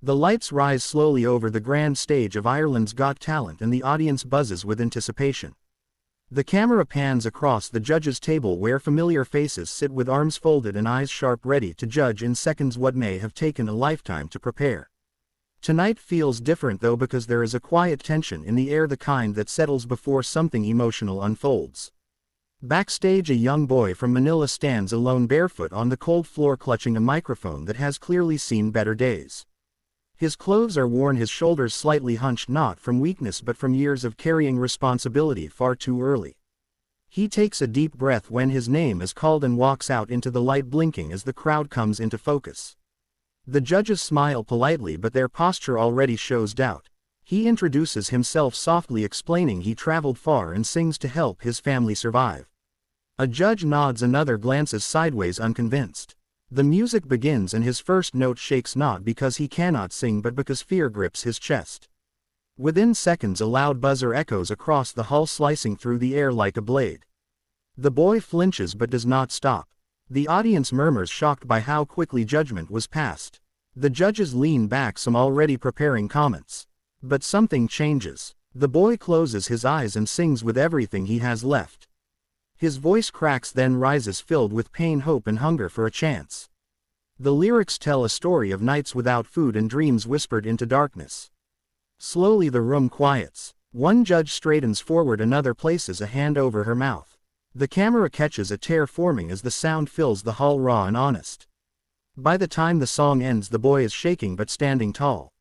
The lights rise slowly over the grand stage of Ireland's Got Talent and the audience buzzes with anticipation. The camera pans across the judges' table where familiar faces sit with arms folded and eyes sharp, ready to judge in seconds what may have taken a lifetime to prepare. Tonight feels different though, because there is a quiet tension in the air, the kind that settles before something emotional unfolds. Backstage, a young boy from Manila stands alone, barefoot on the cold floor, clutching a microphone that has clearly seen better days. His clothes are worn, his shoulders slightly hunched, not from weakness but from years of carrying responsibility far too early. He takes a deep breath when his name is called and walks out into the light, blinking as the crowd comes into focus. The judges smile politely, but their posture already shows doubt. He introduces himself softly, explaining he traveled far and sings to help his family survive. A judge nods, another glances sideways, unconvinced. The music begins and his first note shakes, not because he cannot sing but because fear grips his chest. Within seconds a loud buzzer echoes across the hall, slicing through the air like a blade. The boy flinches but does not stop. The audience murmurs, shocked by how quickly judgment was passed. The judges lean back, some already preparing comments. But something changes. The boy closes his eyes and sings with everything he has left. His voice cracks, then rises, filled with pain, hope and hunger for a chance. The lyrics tell a story of nights without food and dreams whispered into darkness. Slowly the room quiets. One judge straightens forward, another places a hand over her mouth. The camera catches a tear forming as the sound fills the hall, raw and honest. By the time the song ends, the boy is shaking but standing tall.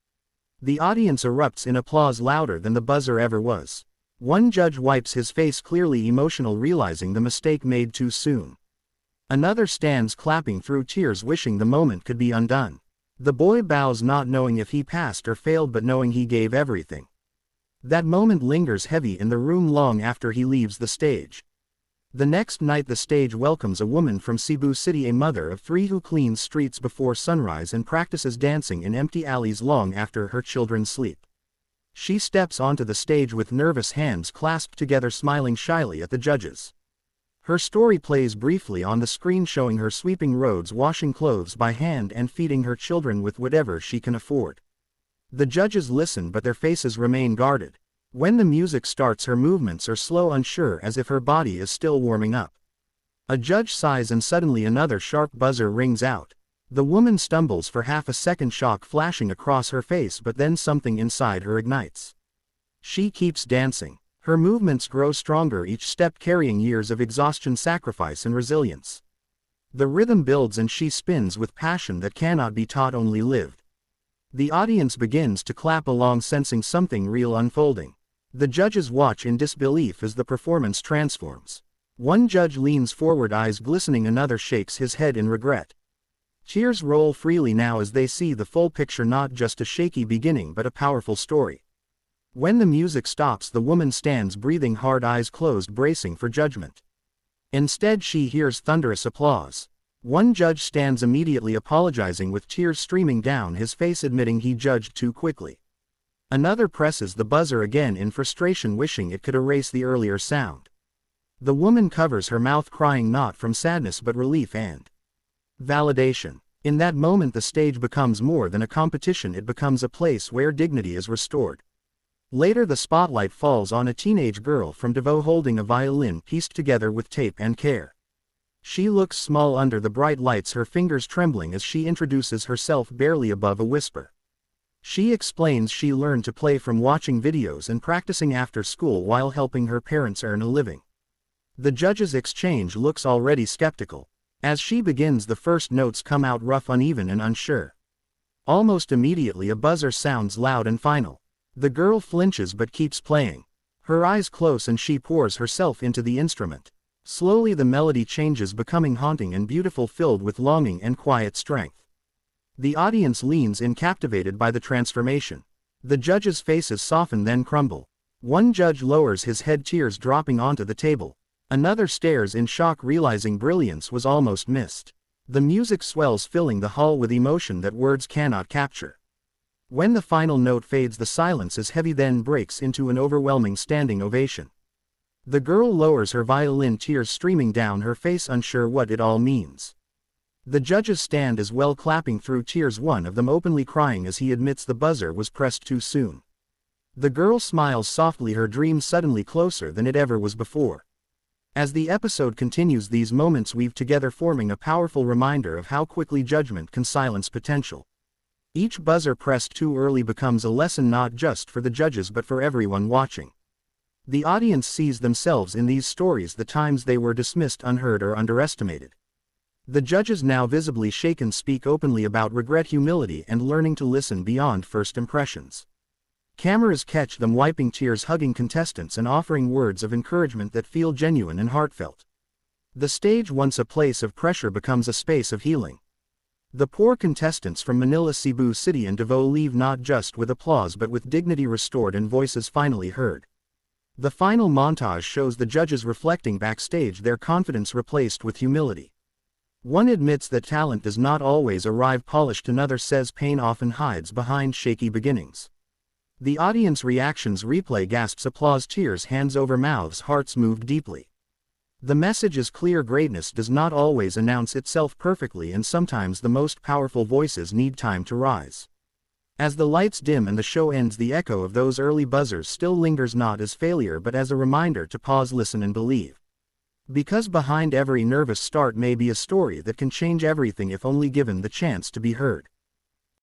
The audience erupts in applause, louder than the buzzer ever was. One judge wipes his face, clearly emotional, realizing the mistake made too soon. Another stands clapping through tears, wishing the moment could be undone. The boy bows, not knowing if he passed or failed but knowing he gave everything. That moment lingers heavy in the room long after he leaves the stage. The next night the stage welcomes a woman from Cebu City, a mother of 3 who cleans streets before sunrise and practices dancing in empty alleys long after her children sleep. She steps onto the stage with nervous hands clasped together, smiling shyly at the judges. Her story plays briefly on the screen, showing her sweeping roads, washing clothes by hand and feeding her children with whatever she can afford. The judges listen but their faces remain guarded. When the music starts, her movements are slow, unsure, as if her body is still warming up. A judge sighs and suddenly another sharp buzzer rings out. The woman stumbles for half a second, shock flashing across her face, but then something inside her ignites. She keeps dancing. Her movements grow stronger, each step carrying years of exhaustion, sacrifice and resilience. The rhythm builds and she spins with passion that cannot be taught, only lived. The audience begins to clap along, sensing something real unfolding. The judges watch in disbelief as the performance transforms. One judge leans forward, eyes glistening, another shakes his head in regret. Tears roll freely now as they see the full picture, not just a shaky beginning but a powerful story. When the music stops, the woman stands breathing hard, eyes closed, bracing for judgment. Instead she hears thunderous applause. One judge stands immediately, apologizing with tears streaming down his face, admitting he judged too quickly. Another presses the buzzer again in frustration, wishing it could erase the earlier sound. The woman covers her mouth, crying not from sadness but relief and validation. In that moment the stage becomes more than a competition, it becomes a place where dignity is restored. Later the spotlight falls on a teenage girl from Davao holding a violin pieced together with tape and care. She looks small under the bright lights, her fingers trembling as she introduces herself, barely above a whisper. She explains she learned to play from watching videos and practicing after school while helping her parents earn a living. The judges exchange looks, already skeptical. As she begins, the first notes come out rough, uneven and unsure. Almost immediately a buzzer sounds loud and final. The girl flinches but keeps playing. Her eyes close and she pours herself into the instrument. Slowly the melody changes, becoming haunting and beautiful, filled with longing and quiet strength. The audience leans in, captivated by the transformation. The judges' faces soften then crumble. One judge lowers his head, tears dropping onto the table. Another stares in shock, realizing brilliance was almost missed. The music swells, filling the hall with emotion that words cannot capture. When the final note fades, the silence is heavy, then breaks into an overwhelming standing ovation. The girl lowers her violin, tears streaming down her face, unsure what it all means. The judges stand as well, clapping through tears, one of them openly crying as he admits the buzzer was pressed too soon. The girl smiles softly, her dream suddenly closer than it ever was before. As the episode continues, these moments weave together, forming a powerful reminder of how quickly judgment can silence potential. Each buzzer pressed too early becomes a lesson not just for the judges but for everyone watching. The audience sees themselves in these stories, the times they were dismissed, unheard, or underestimated. The judges, now visibly shaken, speak openly about regret, humility, and learning to listen beyond first impressions. Cameras catch them wiping tears, hugging contestants, and offering words of encouragement that feel genuine and heartfelt. The stage, once a place of pressure, becomes a space of healing. The poor contestants from Manila, Cebu City, and Davao leave not just with applause but with dignity restored and voices finally heard. The final montage shows the judges reflecting backstage, their confidence replaced with humility. One admits that talent does not always arrive polished, another says pain often hides behind shaky beginnings. The audience reactions replay: gasps, applause, tears, hands over mouths, hearts moved deeply. The message is clear: greatness does not always announce itself perfectly, and sometimes the most powerful voices need time to rise. As the lights dim and the show ends, the echo of those early buzzers still lingers, not as failure but as a reminder to pause, listen, and believe. Because behind every nervous start may be a story that can change everything if only given the chance to be heard.